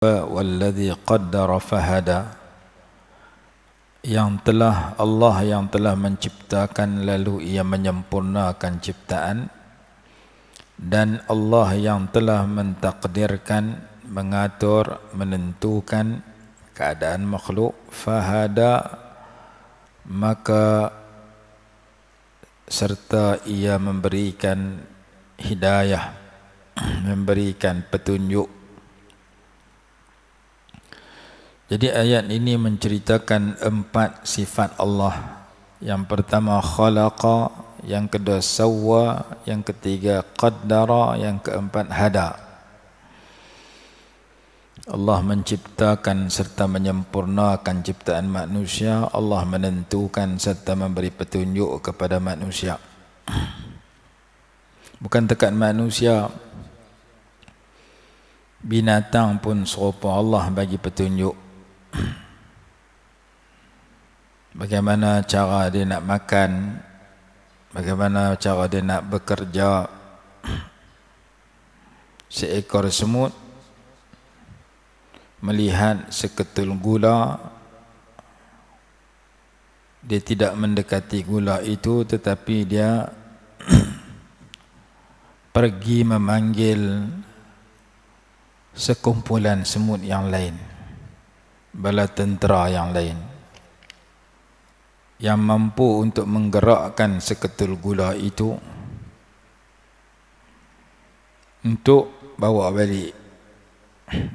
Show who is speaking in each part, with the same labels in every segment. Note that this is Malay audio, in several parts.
Speaker 1: Walladzi qaddara fahada, yang telah Allah yang telah menciptakan lalu ia menyempurnakan ciptaan, dan Allah yang telah mentakdirkan, mengatur, menentukan keadaan makhluk. Fahada, maka serta ia memberikan hidayah, memberikan petunjuk. Jadi ayat ini menceritakan 4 sifat Allah. Yang pertama khalaqa, yang kedua sawwa, yang ketiga qaddara, yang keempat hada. Allah menciptakan serta menyempurnakan ciptaan manusia. Allah menentukan serta memberi petunjuk kepada manusia. Bukan dekat manusia, binatang pun serupa Allah bagi petunjuk. Bagaimana cara dia nak makan, bagaimana cara dia nak bekerja. Seekor semut melihat seketul gula, dia tidak mendekati gula itu, tetapi dia pergi memanggil sekumpulan semut yang lain, bala tentera yang lain, yang mampu untuk menggerakkan seketul gula itu untuk bawa balik,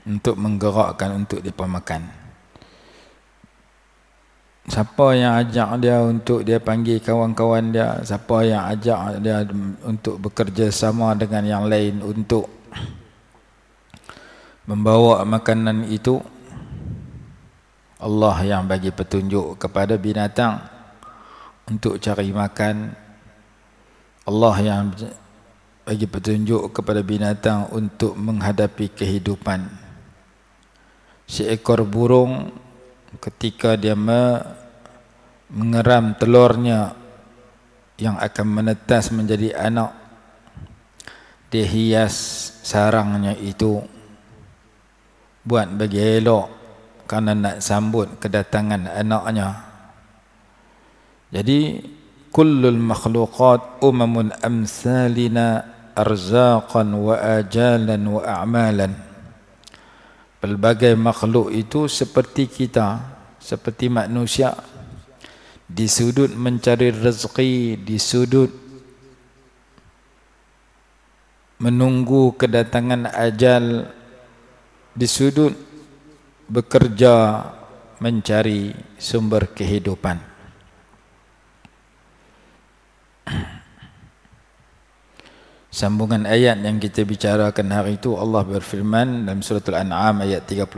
Speaker 1: untuk menggerakkan untuk mereka makan. Siapa yang ajak dia untuk dia panggil kawan-kawan dia, siapa yang ajak dia untuk bekerja sama dengan yang lain untuk membawa makanan itu? Allah yang bagi petunjuk kepada binatang untuk cari makan. Allah yang bagi petunjuk kepada binatang untuk menghadapi kehidupan. Seekor burung ketika dia mengeram telurnya yang akan menetas menjadi anak, dia hias sarangnya itu buat bagi elok, kerana nak sambut kedatangan anaknya. Jadi kullul makhluqat umamun amsalina arzaqan wa ajalan wa a'malan. Pelbagai makhluk itu seperti kita, seperti manusia, di sudut mencari rezeki, di sudut menunggu kedatangan ajal, di sudut bekerja mencari sumber kehidupan. Sambungan ayat yang kita bicarakan hari itu, Allah berfirman dalam surah Al-An'am ayat 38,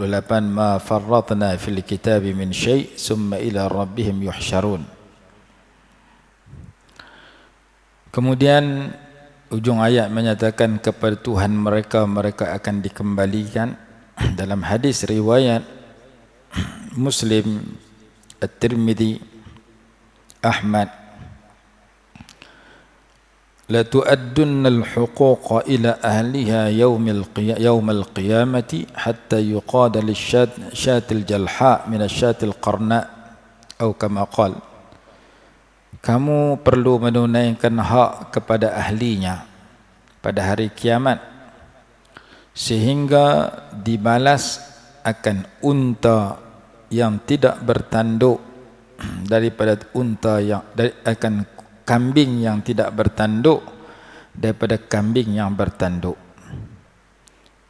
Speaker 1: ma farratna fil kitabi min syai' summa ila rabbihim yuhsyarun. Kemudian ujung ayat menyatakan kepada Tuhan mereka, mereka akan dikembalikan. Dalam hadis riwayat Muslim, At-Tirmidzi, Ahmad, la tu'addunna al-huquqa ila ahliha yawmal qiyamati hatta yuqada lisyatil jalha min asyatil qarna, atau kama qala, kamu perlu menunaikan hak kepada ahlinya pada hari kiamat sehingga dibalas akan unta yang tidak bertanduk daripada unta yang akan kambing yang tidak bertanduk daripada kambing yang bertanduk.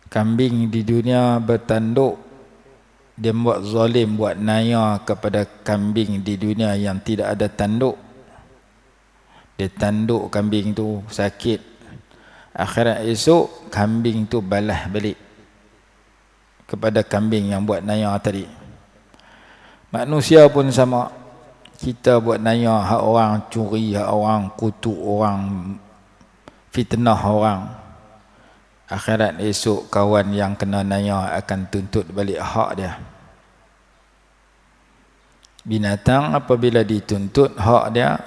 Speaker 1: Kambing di dunia bertanduk, dia buat zalim, buat naya kepada kambing di dunia yang tidak ada tanduk. Dia tanduk kambing tu, sakit. Akhirat esok kambing tu balas balik kepada kambing yang buat naya tadi. Manusia pun sama. Kita buat naya, hak orang curi, hak orang kutuk orang, fitnah orang. Akhirat esok kawan yang kena naya akan tuntut balik hak dia. Binatang apabila dituntut hak dia,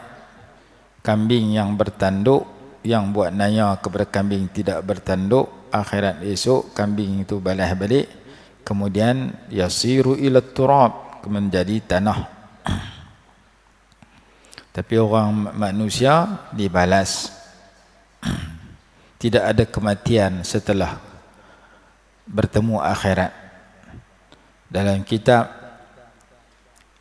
Speaker 1: kambing yang bertanduk, yang buat naya kepada kambing tidak bertanduk, akhirat esok kambing itu balas balik, kemudian yasiru ila turab, menjadi tanah. Tapi orang manusia dibalas. Tidak ada kematian setelah bertemu akhirat. Dalam kitab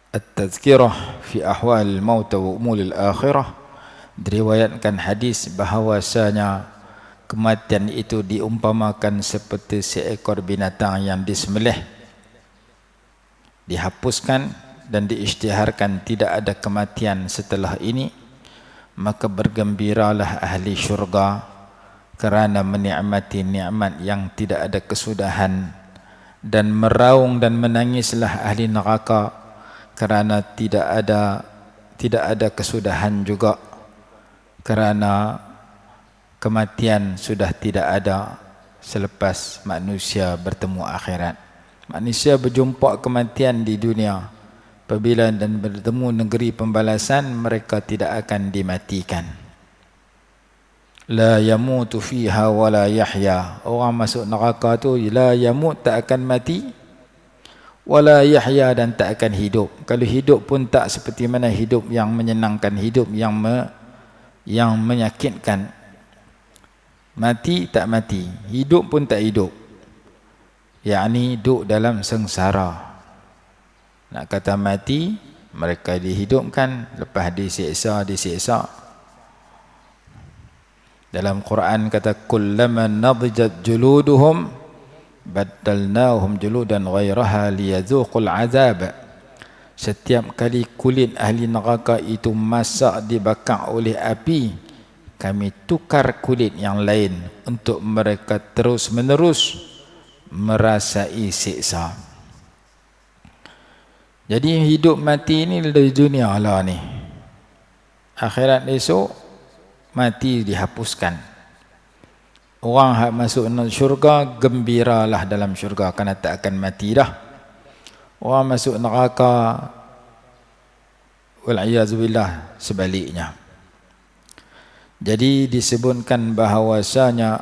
Speaker 1: At-Tazkirah fi Ahwal Maut wa Umul Akhirah diriwayatkan hadis bahawasanya kematian itu diumpamakan seperti seekor binatang yang disembelih, dihapuskan dan diisytiharkan tidak ada kematian setelah ini, maka bergembiralah ahli syurga kerana menikmati nikmat yang tidak ada kesudahan, dan meraung dan menangislah ahli neraka kerana tidak ada kesudahan juga, kerana kematian sudah tidak ada selepas manusia bertemu akhirat. Manusia berjumpa kematian di dunia, apabila dan bertemu negeri pembalasan, mereka tidak akan dimatikan. La yamutu fiha wa la yahya. Orang masuk neraka tu la yamut, tak akan mati, wala yahya, dan tak akan hidup. Kalau hidup pun tak seperti mana hidup yang menyenangkan, hidup yang menyakitkan. Mati tak mati, hidup pun tak hidup, yakni duduk dalam sengsara. Nak kata mati, mereka dihidupkan, lepas disiksa. Dalam Quran kata kullama nadijat juluduhum baddalnahum juludan ghairaha liyadzuqul azab. Setiap kali kulit ahli neraka itu masak dibakar oleh api, kami tukar kulit yang lain untuk mereka terus menerus merasai siksa. Jadi hidup mati ini dari dunia lah ni. Akhirat esok mati dihapuskan. Orang yang masuk syurga gembiralah dalam syurga kerana tak akan mati dah. Orang masuk neraka wal-iyazubillah sebaliknya. Jadi disebutkan bahawasanya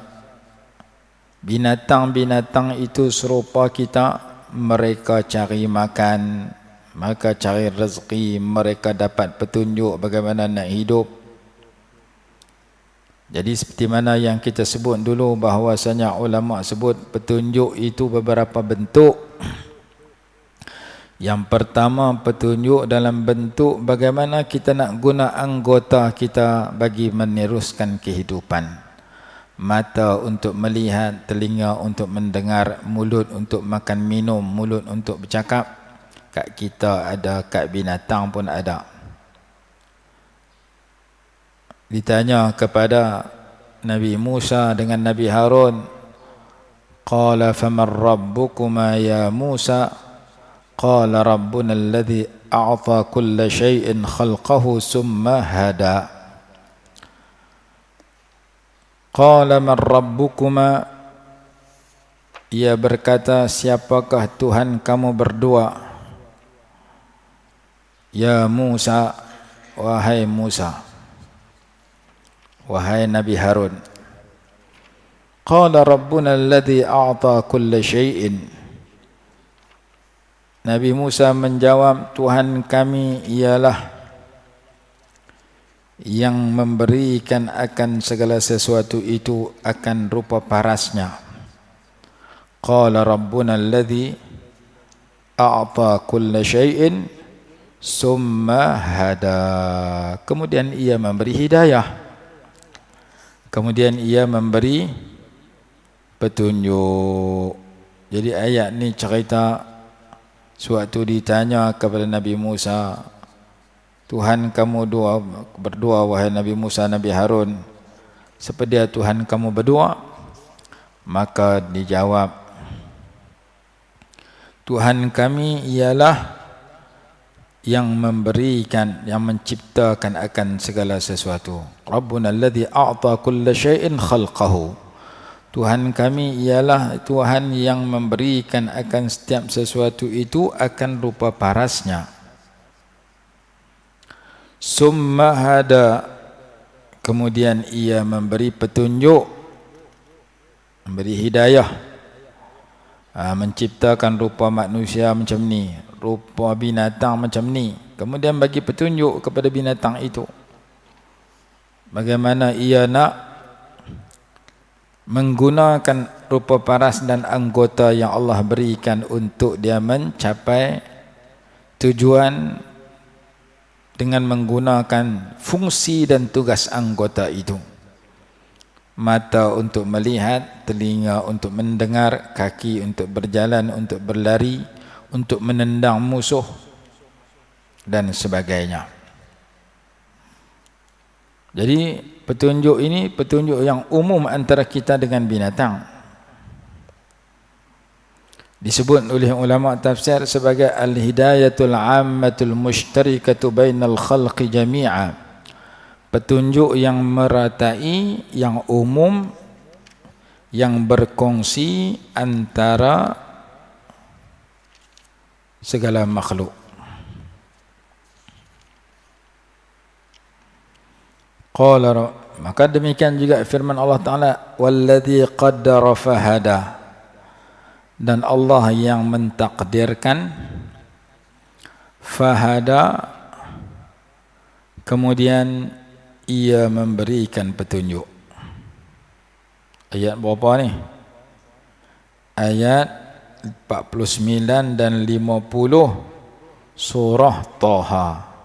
Speaker 1: binatang-binatang itu serupa kita, mereka cari makan, maka cari rezeki, mereka dapat petunjuk bagaimana nak hidup. Jadi seperti mana yang kita sebut dulu bahawasanya ulama sebut petunjuk itu beberapa bentuk. Yang pertama, petunjuk dalam bentuk bagaimana kita nak guna anggota kita bagi meneruskan kehidupan. Mata untuk melihat, telinga untuk mendengar, mulut untuk makan minum, mulut untuk bercakap. Kat kita ada, kat binatang pun ada. Ditanya kepada Nabi Musa dengan Nabi Harun, qala faman rabbukuma ya Musa, qala rabbuna alladhi a'ta kulla shay'in khalqahu summa hada. Qala man rabbukuma, ia berkata, siapakah Tuhan kamu berdua? Ya Musa, wahai Musa, wahai Nabi Harun. Qala rabbuna alladhi a'ta kulla shay'in. Nabi Musa menjawab, Tuhan kami ialah yang memberikan akan segala sesuatu itu akan rupa parasnya. Qala rabbuna alladhi a'ta kulla shay'in summa hada. Kemudian ia memberi hidayah, kemudian ia memberi petunjuk. Jadi ayat ni cerita suatu ditanya kepada Nabi Musa, Tuhan kamu berdua wahai Nabi Musa, Nabi Harun, seperti Tuhan kamu berdua? Maka dijawab, Tuhan kami ialah yang memberikan, yang menciptakan akan segala sesuatu. Rabbuna alladhi a'ta kulla syai'in khalqahu. Tuhan kami ialah Tuhan yang memberikan akan setiap sesuatu itu akan rupa parasnya. Summa hada, kemudian ia memberi petunjuk, memberi hidayah. menciptakan rupa manusia macam ni, rupa binatang macam ni, kemudian bagi petunjuk kepada binatang itu bagaimana ia nak menggunakan rupa paras dan anggota yang Allah berikan untuk dia mencapai tujuan dengan menggunakan fungsi dan tugas anggota itu. Mata untuk melihat, telinga untuk mendengar, kaki untuk berjalan, untuk berlari, untuk menendang musuh dan sebagainya. Jadi petunjuk ini petunjuk yang umum antara kita dengan binatang. Disebut oleh ulama tafsir sebagai al-hidayatul 'ammatul mushtarikatu bainal khalqi jami'a. Petunjuk yang meratai, yang umum, yang berkongsi antara segala makhluk. Qala, maka demikian juga firman Allah Ta'ala, walladzi qaddara fahada, dan Allah yang mentakdirkan, fahada, kemudian ia memberikan petunjuk. Ayat berapa ni? Ayat 49 dan 50 surah Taha.